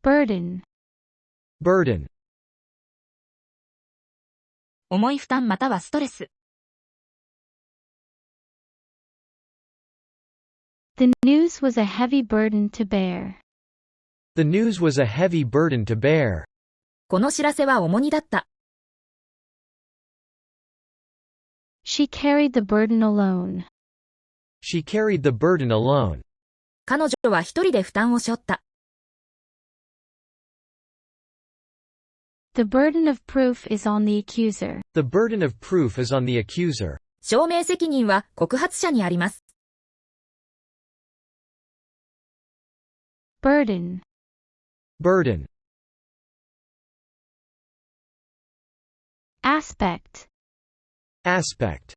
burden, burden, 重い負担またはストレス。The news was a heavy burden to bear. the news was a heavy burden to bear. この知らせは重荷だった。She carried the burden alone. She carried the burden alone. 彼女は一人で負担を背負った。The burden of proof is on the accuser. The burden of proof is on the accuser. 証明責任は告発者にあります。Burden, burden, aspect, aspect,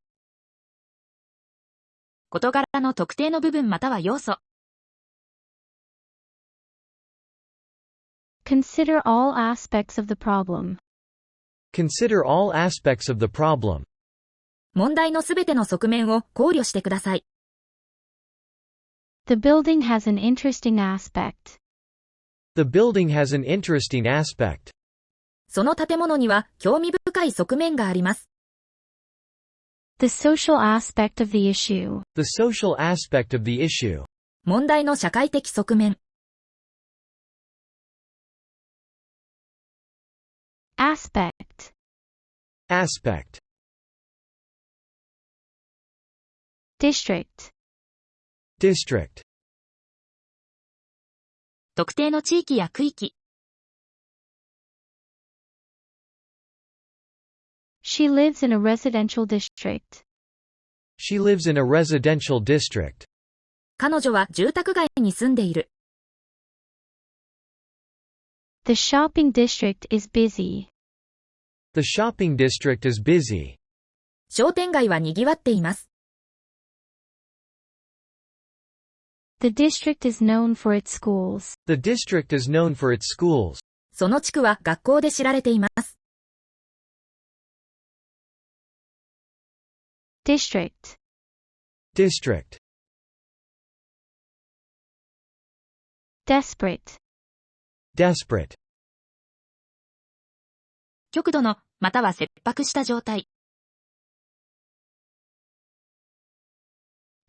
事柄の特定の部分または要素。consider all aspects of the problem. consider all aspects of the problem. 問題のすべての側面を考慮してください。The building has an interesting aspect. The building has an interesting aspect. その建物には興味深い側面があります。The social aspect of the issue. The social aspect of the issue. 問題の社会的側面。Aspect, aspect, district, district, 特定の地域や区域。She lives in a residential district. She lives in a residential district. 彼女は住宅街に住んでいる。The shopping district is busy. The shopping district is busy. 商店街は賑わっています。The district is known for its schools. The district is known for its schools. その地区は学校で知られています。District, District, desperate, desperate, 極度の、または切迫した状態。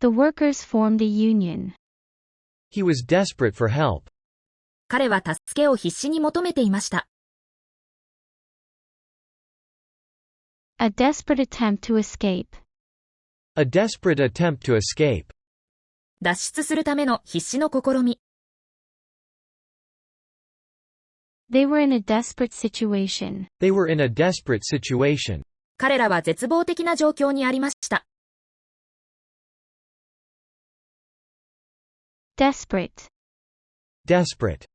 The workers formed a union. He was desperate for help. 彼は助けを必死に求めていました。A desperate attempt to escape. A desperate attempt to escape. 脱出するための必死の試み。They were in a desperate situation. They were in a desperate situation. 彼らは絶望的な状況にありました。Desperate, Desperate,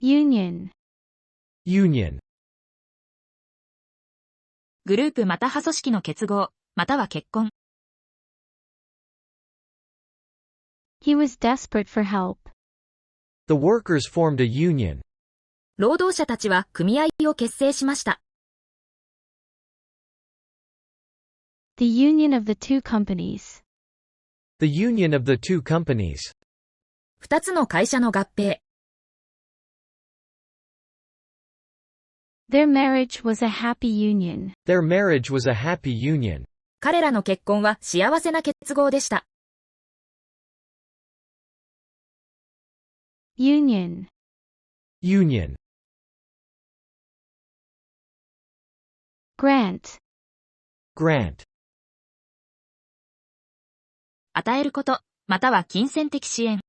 union, union, グループまたは組織の結合、または結婚。He was desperate for help. The workers formed a union. 労働者たちは組合を結成しました。The union of the two companies. The union of the two companies. 二つの会社の合併。Their marriage was a happy union. Their marriage was a happy union. 彼らの結婚は幸せな結合でした。Union, Union, grant, grant, 与えること、または金銭的支援。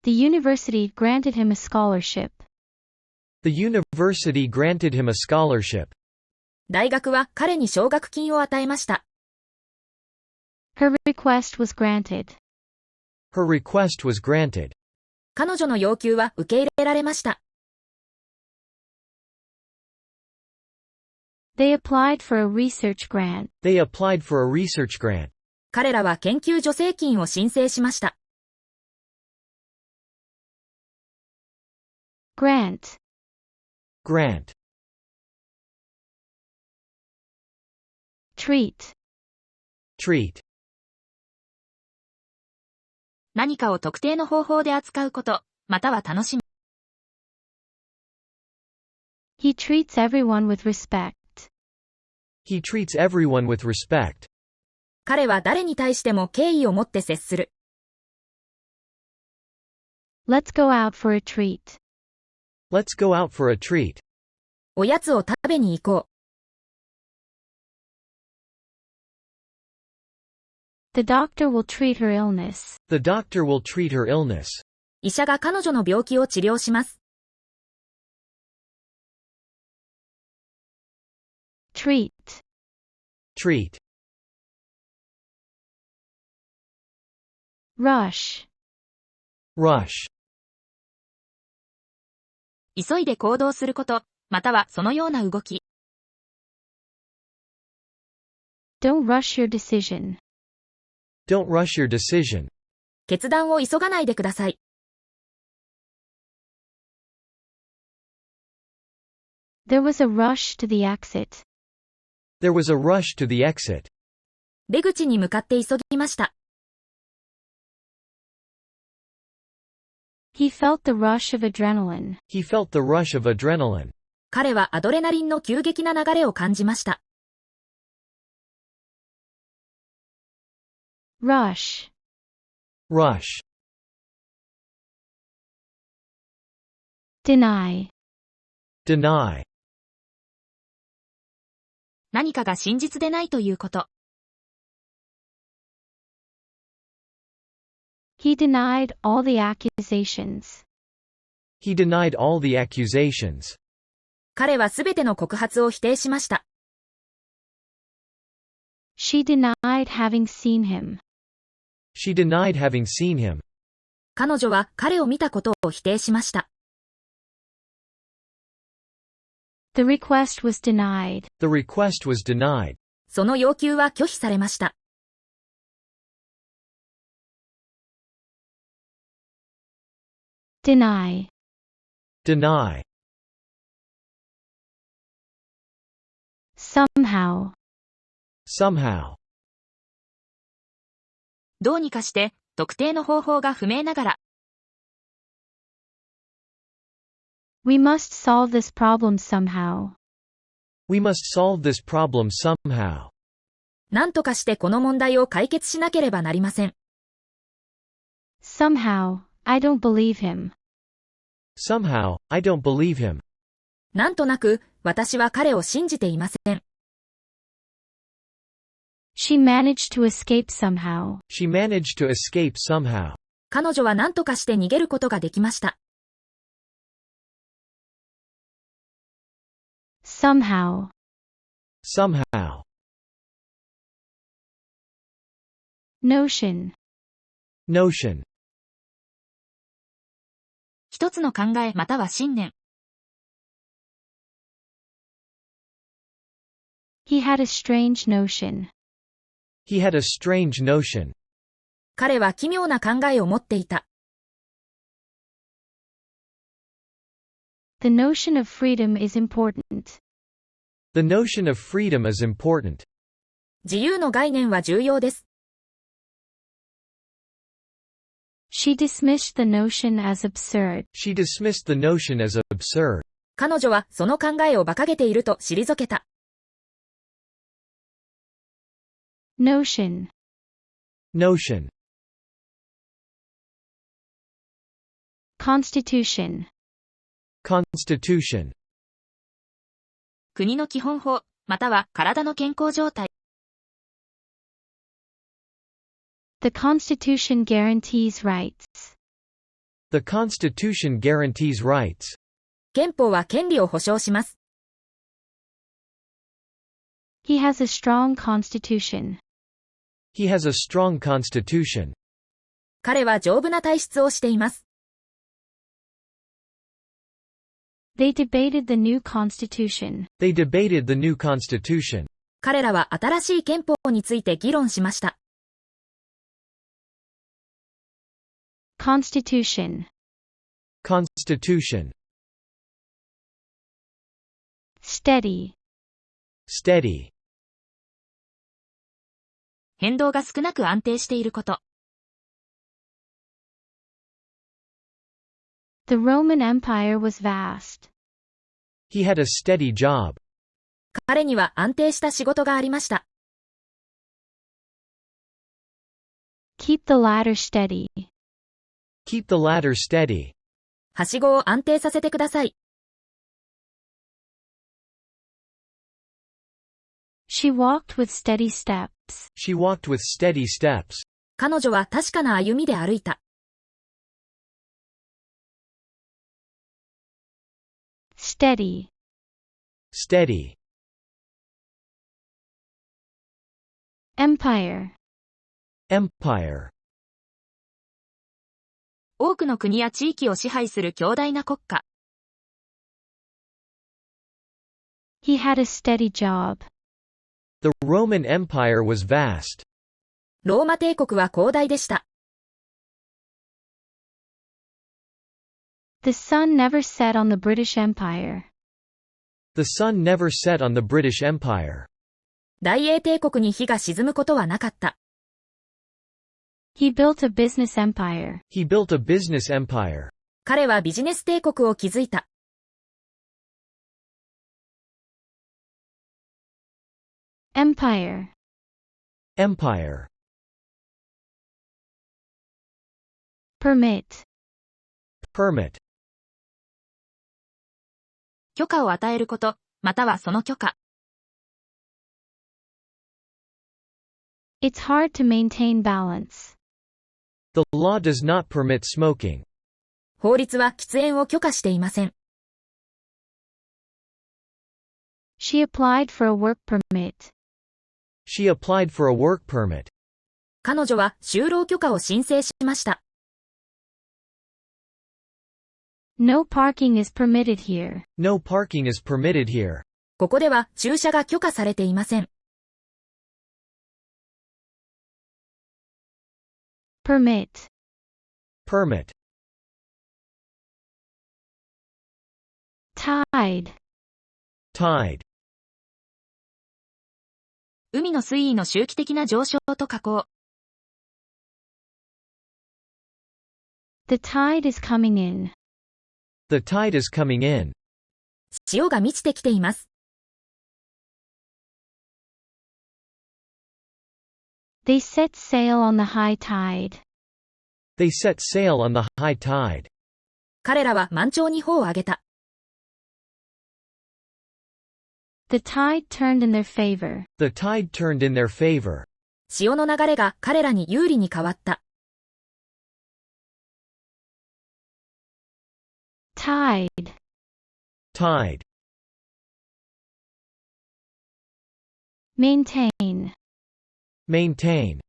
The university granted him a scholarship. The university granted him a scholarship. 大学は彼に奨学金を与えました。Her request was granted. Her request was granted. 彼女の要求は受け入れられました。They applied for a research grant. They applied for a research grant. 彼らは研究助成金を申請しました。Grant, Grant, treat, treat, 何かを特定の方法で扱うこと、または楽しむ。He treats everyone with respect. He treats everyone with respect. 彼は誰に対しても敬意を持って接する。Let's go out for a treat. Let's go out for a treat. おやつを食べに行こう。The doctor will treat her illness. The doctor will treat her illness. 医者が彼女の病気を治療します。Treat. Treat. Rush. Rush. 急いで行動すること、またはそのような動き。Don't rush your decision. Don't rush your decision. 決断を急がないでください。There was a rush to the exit. There was a rush to the exit. 出口に向かって急ぎました。He felt the rush of adrenaline. He felt the rush of adrenaline. 彼はアドレナリンの急激な流れを感じました。Rush. Rush. Deny. Deny. 何かが真実でないということ。He denied all the accusations. He denied all the accusations. 彼はすべての告発を否定しました。She denied having seen him. She denied having seen him. 彼女は彼を見たことを否定しました。The request was denied. The request was denied. その要求は拒否されました。Deny. Deny. Somehow. Somehow. どうにかして、特定の方法が不明ながら。We must solve this problem somehow. We must solve this problem somehow. 何とかしてこの問題を解決しなければなりません。Somehow, I don't believe him. Somehow, I don't believe him. なんとなく、私は彼を信じていません。She managed to escape somehow. She managed to escape somehow. 彼女は何とかして逃げることができました。Somehow. Somehow. Notion. Notion. 一つの考えまたは信念。He had a strange notion. He had a strange notion. 彼は奇妙な考えを持っていた。The notion of freedom is important. The notion of freedom is important. 自由の概念は重要です。She dismissed the notion as absurd. She dismissed the notion as absurd. 彼女はその考えを馬鹿げていると退けた。Notion. Notion. Constitution. Constitution. 国の基本法、または体の健康状態。The Constitution guarantees rights. The Constitution guarantees rights. 憲法は権利を保障します。He has a strong constitution. He has a strong constitution. 彼は丈夫な体質をしています。They debated the new constitution. They debated the new constitution. 彼らは新しい憲法について議論しました。Constitution. Constitution. Steady. Steady. 変動が少なく安定していること。The Roman Empire was vast. He had a steady job. 彼には安定した仕事がありました。Keep the ladder steady. Keep the ladder steady. はしごを安定させてください。She walked with steady steps. She walked with steady steps. 彼女は確かな歩みで歩いた。Steady. Steady. Empire. Empire. 多くの国や地域を支配する強大な国家。He had a steady job. The Roman Empire was vast. ローマ帝国は広大でした。The sun never set on the British Empire. The sun never set on the British Empire. 大英帝国に火が沈むことはなかった。He built a business empire. He built a business empire. 彼はビジネス帝国を築いた。Empire. Empire. Permit. Permit. 許可を与えること、またはその許可。It's hard to maintain balance. The law does not permit smoking. 法律は喫煙を許可していません。She applied for a work permit. She applied for a work permit. 彼女は就労許可を申請しました。No parking is permitted here. No parking is permitted here. ここでは駐車が許可されていません。Permit. Permit. Tide. Tide. 海の水位の周期的な上昇と下降。The tide is coming in. The tide is coming in. 潮が満ちてきています。They set sail on the high tide. They set sail on the high tide. 彼らは満潮に帆を上げた。The tide turned in their favor. The tide turned in their favor. 潮の流れが彼らに有利に変わった。Tide. Tide. Maintain. Maintain.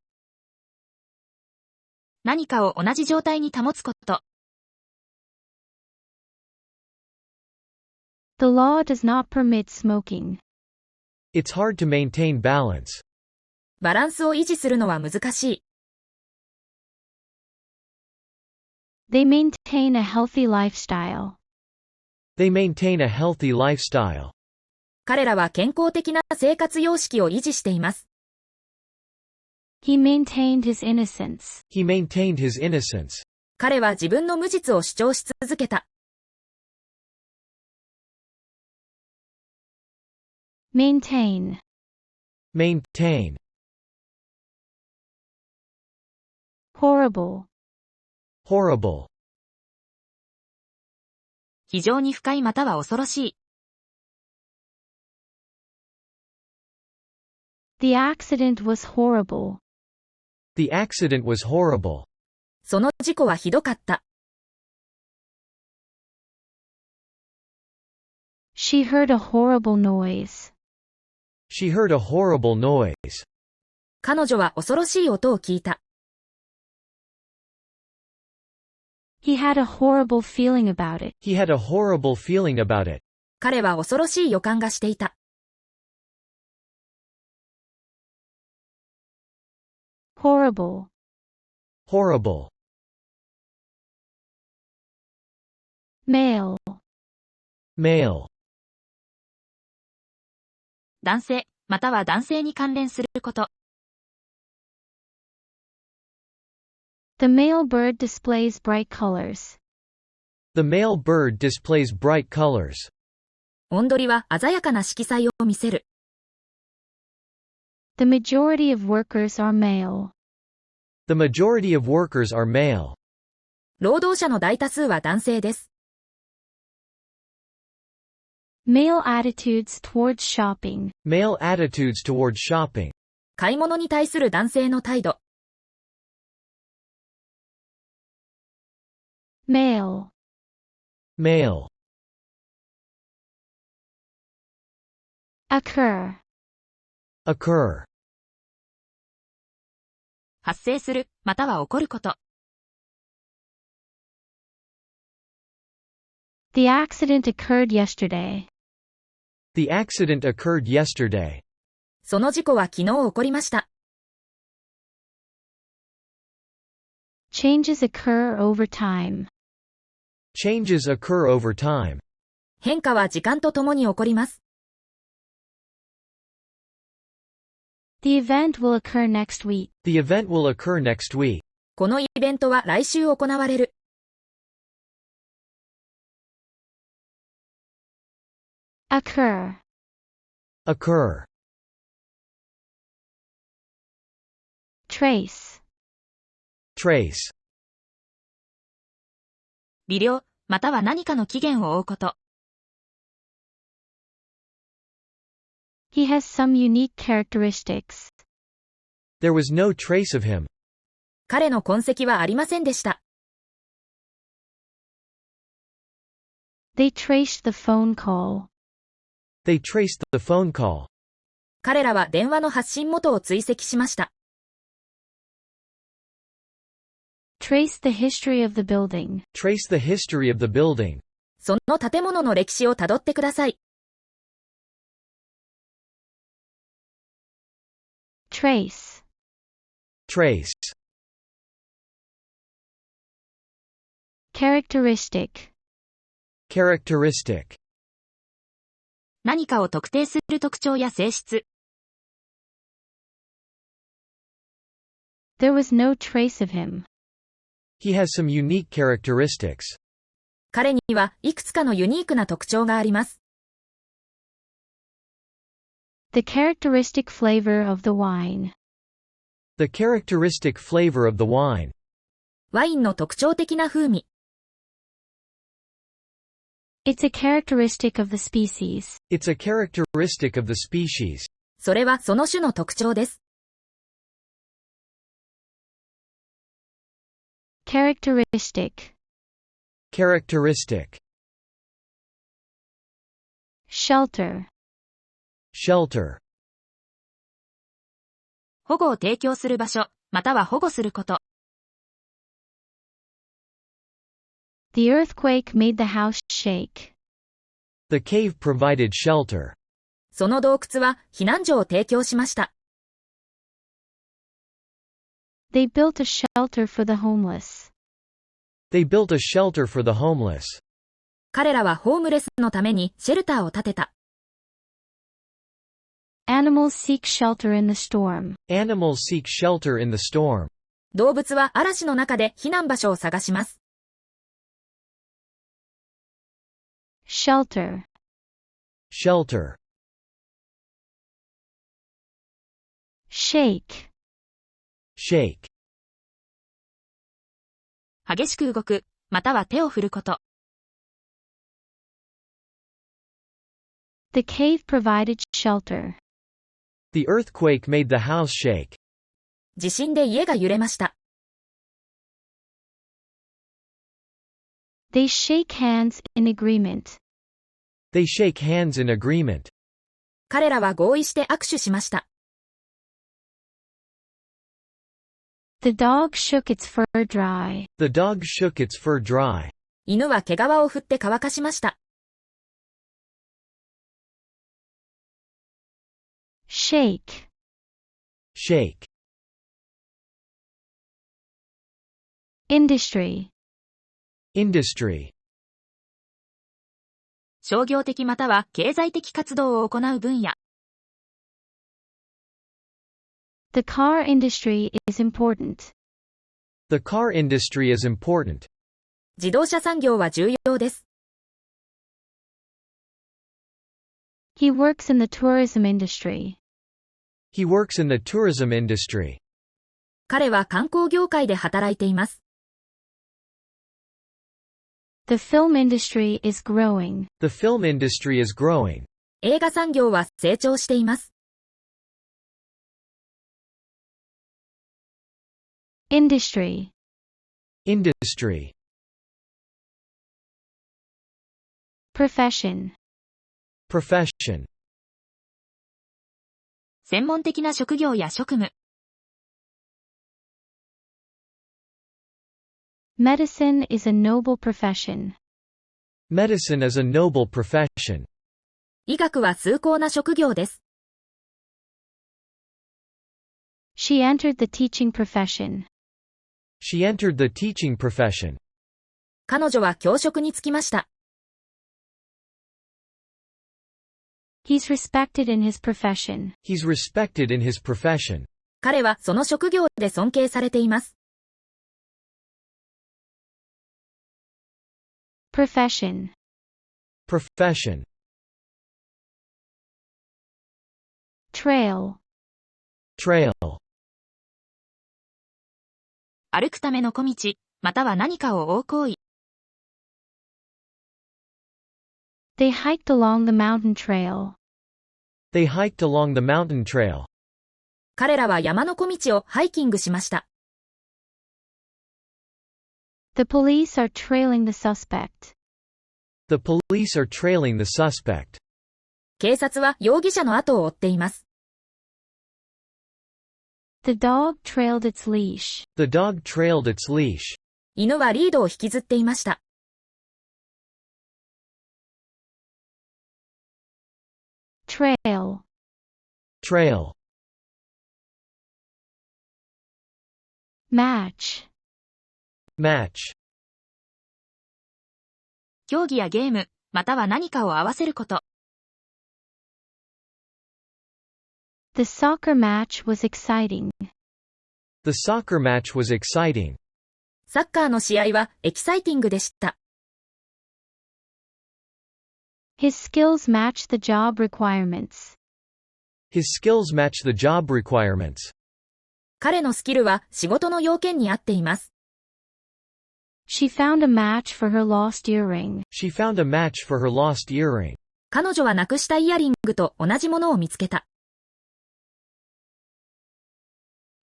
何かを同じ状態に保つこと。The law does not permit smoking. It's hard to maintain balance. バランスを維持するのは難しい。They maintain a healthy lifestyle. They maintain a healthy lifestyle. 彼らは健康的な生活様式を維持しています。He maintained his innocence. He maintained his innocence. 彼は自分の無実を主張し続けた。Maintain. Maintain. Horrible. Horrible. 非常に不快または恐ろしい。The accident was horrible. The accident was horrible. その事故はひどかった。She heard a horrible noise. She heard a horrible noise. 彼女は恐ろしい音を聞いた。He had a horrible feeling about it. He had a horrible feeling about it. 彼は恐ろしい予感がしていた。Horrible. Horrible. Male. Male. 男性、または男性に関連すること。The male bird displays bright colors. The male bird displays bright colors. オンドリは鮮やかな色彩を見せる。The majority of workers are male. The majority of workers are male. 労働者の大多数は男性です。Male attitudes towards shopping. Male attitudes towards shopping. 買い物に対する男性の態度。Male. Male. Occur. Occur. 発生する、または起こること。The accident occurred yesterday. The accident occurred yesterday. その事故は昨日起こりました。Changes occur over time. Changes occur over time. 変化は時間とともに起こります。The event will occur next week. The event will occur next week. このイベントは来週行われる。Occur. Occur. Trace. Trace. 微量、または何かの起源を追うこと。He has some unique characteristics. There was no trace of him. 彼の痕跡はありませんでした。They traced the phone call. They traced the phone call. 彼らは電話の発信元を追跡しました。Trace the history of the building. Trace the history of the building. その建物の歴史をたどってください。Trace. Trace. Characteristic. Characteristic. 何かを特定する特徴や性質。There was no trace of him. He has some unique characteristics. 彼にはいくつかのユニークな特徴があります。The characteristic flavor of the wine. The characteristic flavor of the wine. ワインの特徴的な風味。It's a characteristic of the species. It's a characteristic of the species. それはその種の特徴です。Characteristic. Characteristic. Shelter. Shelter. 保護を提供する場所、または保護すること。The earthquake made the house shake. The cave provided shelter. その洞窟は避難所を提供しました。They built a shelter for the homeless. They built a shelter for the homeless. 彼らはホームレスのためにシェルターを建てた。Animals seek shelter in the storm. Animals seek shelter in the storm. 動物は嵐の中で避難場所を探します。Shelter. Shelter. Shake. Shake. 激しく動く、または手を振ること。The cave provided shelter. The earthquake made the house shake. 地震で家が揺れました。They shake hands in agreement. They shake hands in agreement. 彼らは合意して握手しました。The dog shook its fur dry. The dog shook its fur dry. 犬は毛皮を振って乾かしました。Shake. Shake. Industry. Industry. 商業的または経済的活動を行う分野。The car industry is important. The car industry is important. 自動車産業は重要です。He works in the tourism industry. He works in the tourism industry. 彼は観光業界で働いています。The film industry is growing. The film industry is growing. 映画産業は成長しています。Industry. Industry. Profession. Profession. 専門的な職業や職務。Medicine is a noble profession. Medicine is a noble profession. 医学は崇高な職業です。She entered the teaching profession. She entered the teaching profession. 彼女は教職に就きました。He's respected in his profession. He's respected in his profession. 彼はその職業で尊敬されています。Profession. Profession. Trail. Trail. 歩くための小道、または何かを追う行為。They hiked along the mountain trail. They hiked along the mountain trail. 彼らは山の小道をハイキングしました。The police are trailing the suspect. The police are trailing the suspect. 警察は容疑者の後を追っています。The dog trailed its leash. The dog trailed its leash. 犬はリードを引きずっていました。Trail. Trail. Match. Match. 競技やゲーム、または何かを合わせること。The soccer match was exciting. The soccer match was exciting. サッカーの試合はエキサイティングでした。His skills match the job requirements. His skills match the job requirements. 彼のスキルは仕事の要件に合っています。She found a match for her lost earring. She found a match for her lost earring. 彼女はなくしたイヤリングと同じものを見つけた。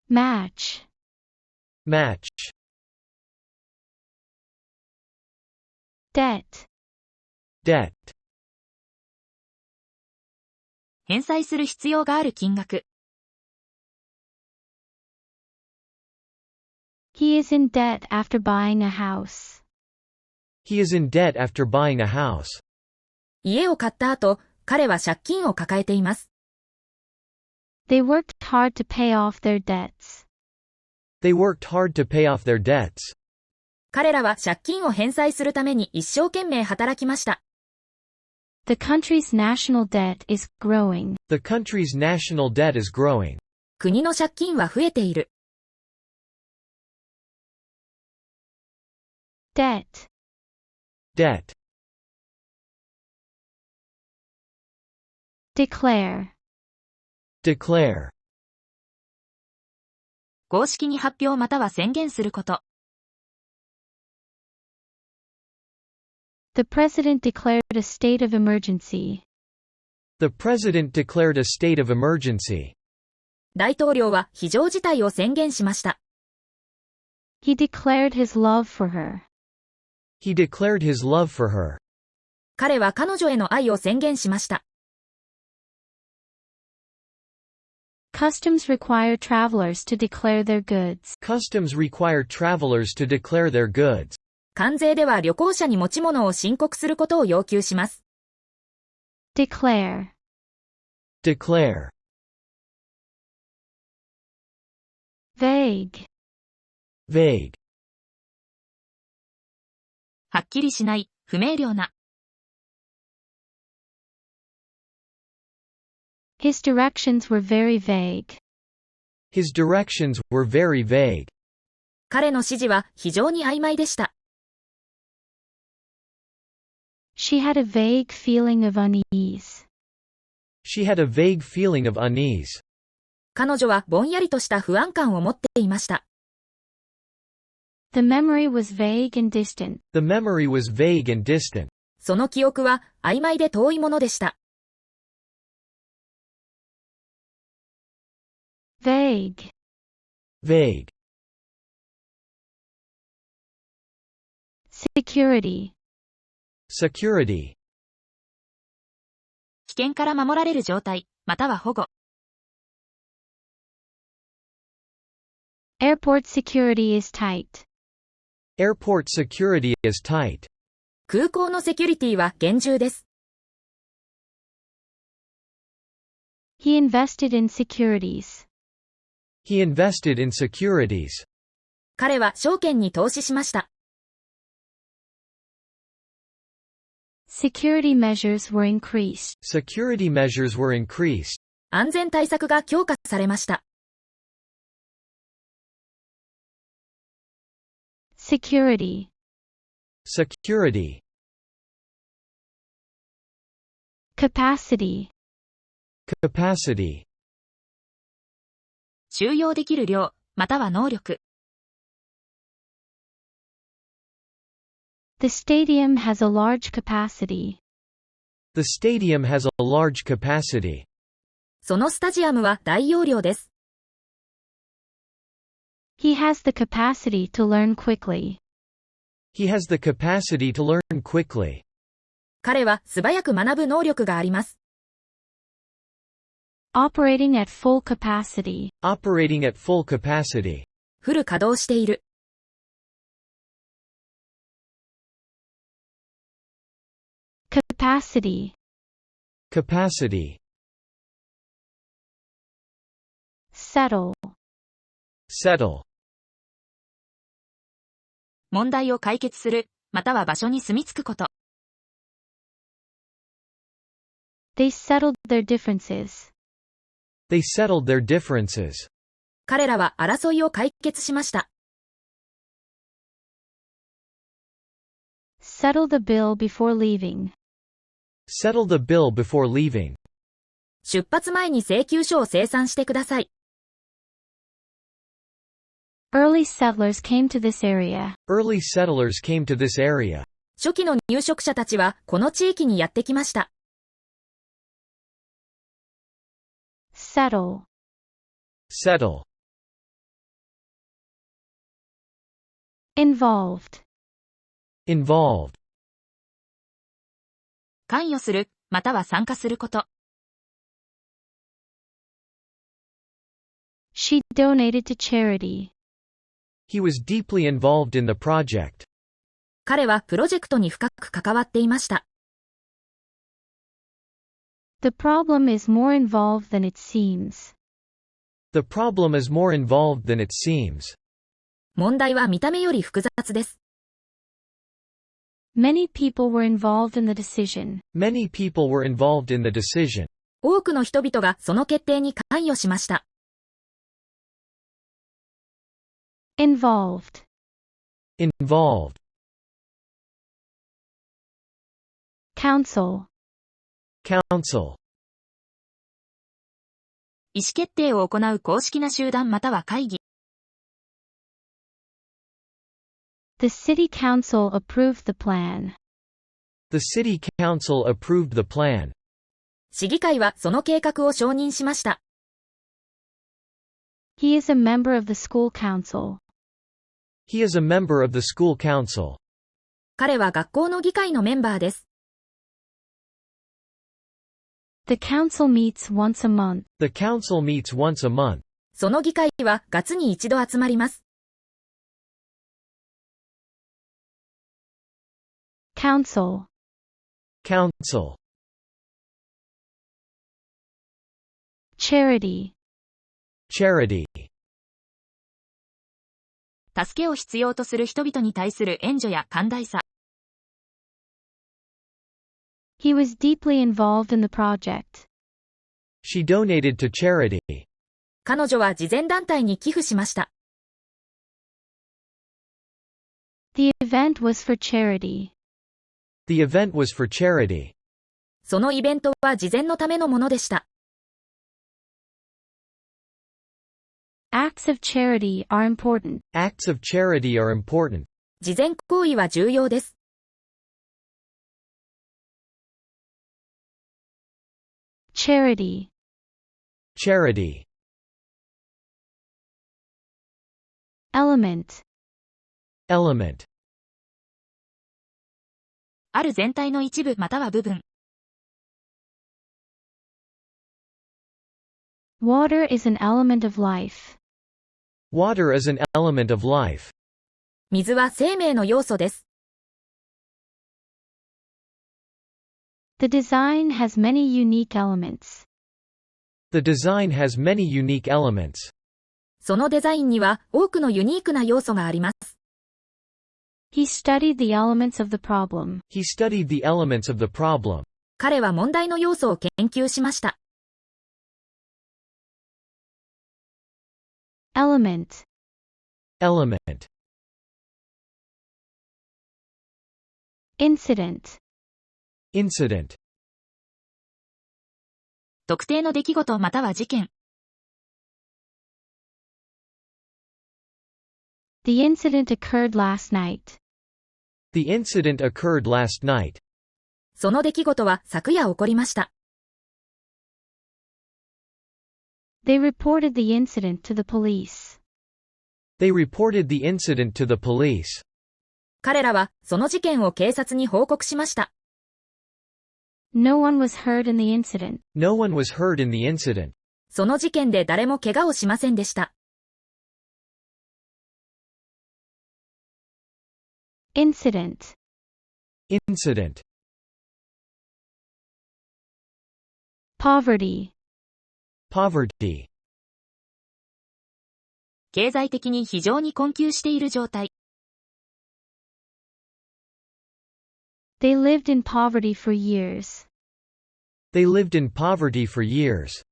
Match. Match. Debt. Debt. 返済する必要がある金額。He is in debt after buying a house. He is in debt after buying a house. 家を買った後、彼は借金を抱えています。They worked hard to pay off their debts. They worked hard to pay off their debts. 彼らは借金を返済するために一生懸命働きました。The country's national debt is growing. The country's national debt is growing. 国の借金は増えている。Debt. Debt. Declare. Declare. 公式に発表または宣言すること。The president declared a state of emergency. The president declared a state of emergency. 大統領は非常事態を宣言しました。He declared his love for her. He declared his love for her. 彼は彼女への愛を宣言しました。Customs require travelers to declare their goods. Customs require travelers to declare their goods. 関税では旅行者に持ち物を申告することを要求します。Declare. Declare. Vague. Vague. はっきりしない、不明瞭な。His directions were very vague. His directions were very vague. 彼の指示は非常に曖昧でした。She had a vague feeling of unease. She had a vague feeling of unease. 彼女はぼんやりとした不安感を持っていました。The memory was vague and distant. The memory was vague and distant. その記憶は曖昧で遠いものでした。Vague. Vague. Security. Security. 危険から守られる状態、または保護。Airport security is tight. Airport security is tight. 空港のセキュリティは厳重です。He invested in securities. He invested in securities. 彼は証券に投資しました。Security measures were increased. Security measures were increased. 安全対策が強化されました。Security. Security. Capacity. Capacity. 収容できる量、または能力。The stadium has a large capacity. The stadium has a large capacity. そのスタジアムは大容量です。He has the capacity to learn quickly. He has the capacity to learn quickly. 彼は素早く学ぶ能力があります。Operating at full capacity. Operating at full capacity. フル稼働している。Capacity. Capacity. Settle. Settle. 問題を解決する、または場所に住み着くこと。They settled their differences. They settled their differences. 彼らは争いを解決しました。Settle the bill before leaving. Settle the bill before leaving. 出発前に請求書を精算してください。Early settlers came to this area. Early settlers came to this area. 初期の入植者たちはこの地域にやってきました。Settle. Settle. Involved. Involved. 関与する、または参加すること。She donated to charity. He was deeply involved in the project. 彼はプロジェクトに深く関わっていました。The problem is more involved than it seems. The problem is more involved than it seems. 問題は見た目より複雑です。Many people were involved in the decision. Many people were involved in the decision. 多くの人々がその決定に関与しました。Involved. Involved. Council. Council. 意思決定を行う公式な集団または会議。The city council approved the plan. The city council approved the plan. 市議会はその計画を承認しました。He is a member of the school council. He is a member of the school council. 彼は学校の議会のメンバーです。The council meets once a month. The council meets once a month. その議会は月に一度集まります。Council. Council. Charity. Charity. 助けを必要とする人々に対する援助や寛大さ。He was deeply involved in the project. She donated to charity. 彼女は慈善団体に寄付しました。The event was for charity. The event was for charity. そのイベントは慈善のためのものでした。Acts of charity are important. Acts of charity are important. 慈善行為は重要です。Charity. Charity. Element. Element. ある全体の一部または部分。Water is an element of life. Water is an element of life. 水は生命の要素です。The design has many unique elements. The design has many unique elements. そのデザインには多くのユニークな要素があります。He studied the elements of the problem. He studied the elements of the problem. 彼は問題の要素を研究しました。Element. Element. Incident. Incident. 特定の出来事または事件。The incident occurred last night. The incident occurred last night. その出来事は昨夜起こりました。They reported the incident to the police. They reported the incident to the police. 彼らはその事件を警察に報告しました。No one was hurt in the incident. No one was hurt in the incident. その事件で誰も怪我をしませんでした。Incident. Incident. Poverty. Poverty. 経済的に非常に困窮している状態。They lived in poverty for years. They lived in poverty for years.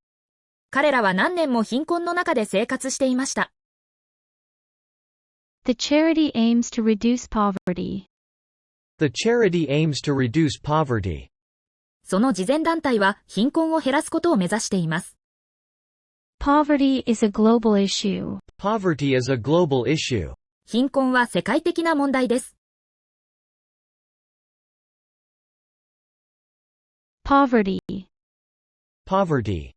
彼らは何年も貧困の中で生活していました。The charity aims to reduce poverty. The charity aims to reduce poverty. その慈善団体は貧困を減らすことを目指しています。Poverty is a global issue. Poverty is a global issue. 貧困は世界的な問題です。Poverty. Poverty.